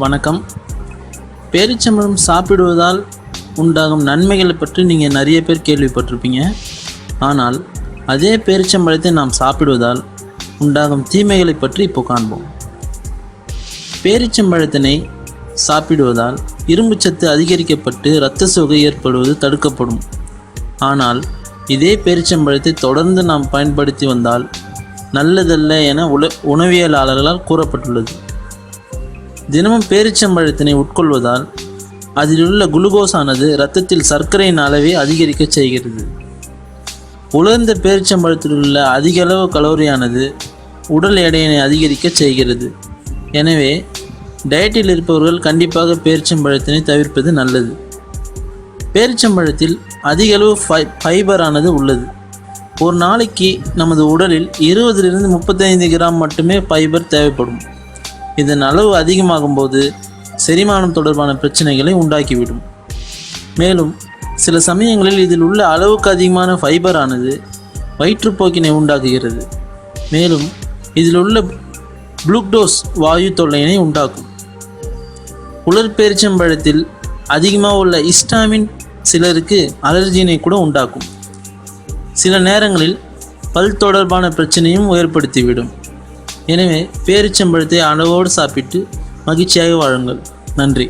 வணக்கம். பேரிச்சம்பழம் சாப்பிடுவதால் உண்டாகும் நன்மைகளை பற்றி நீங்கள் நிறைய பேர் கேள்விப்பட்டிருப்பீங்க. ஆனால் அதே பேரிச்சம்பழத்தை நாம் சாப்பிடுவதால் உண்டாகும் தீமைகளை பற்றி இப்போ காண்போம். பேரிச்சம்பழத்தினை சாப்பிடுவதால் இரும்புச்சத்து அதிகரிக்கப்பட்டு இரத்த சோகை ஏற்படுவது தடுக்கப்படும். ஆனால் இதே பேரிச்சம்பழத்தை தொடர்ந்து நாம் பயன்படுத்தி வந்தால் நல்லதல்ல என உணவியலாளர்களால் கூறப்பட்டுள்ளது. தினமும் பேரிச்சம்பழத்தினை உட்கொள்வதால் அதிலுள்ள குளுக்கோஸானது இரத்தத்தில் சர்க்கரையின் அளவை அதிகரிக்க செய்கிறது. உலர்ந்த பேரிச்சம்பழத்தில் உள்ள அதிக அளவு கலோரியானது உடல் எடையினை அதிகரிக்க செய்கிறது. எனவே டயட்டில் இருப்பவர்கள் கண்டிப்பாக பேரிச்சம்பழத்தினை தவிர்ப்பது நல்லது. பேரிச்சம்பழத்தில் அதிக அளவு ஃபைபரானது உள்ளது. ஒரு நாளைக்கு நமது உடலில் 20 to 35 கிராம் மட்டுமே ஃபைபர் தேவைப்படும். இதன் அளவு அதிகமாகும் போது செரிமானம் தொடர்பான பிரச்சனைகளை உண்டாக்கிவிடும். மேலும் சில சமயங்களில் இதில் உள்ள அளவுக்கு அதிகமான ஃபைபரானது வயிற்றுப்போக்கினை உண்டாக்குகிறது. மேலும் இதில் உள்ள குளுக்கோஸ் வாயு தொல்லையினை உண்டாக்கும். உலர் பேரிச்சம்பழத்தில் அதிகமாக உள்ள ஹிஸ்டாமின் சிலருக்கு அலர்ஜினை கூட உண்டாக்கும். சில நேரங்களில் பல் தொடர்பான பிரச்சனையும் ஏற்படுத்திவிடும். எனவே பேரிச்சம்பழத்தை அளவோடு சாப்பிட்டு மகிழ்ச்சியாக வாழுங்கள். நன்றி.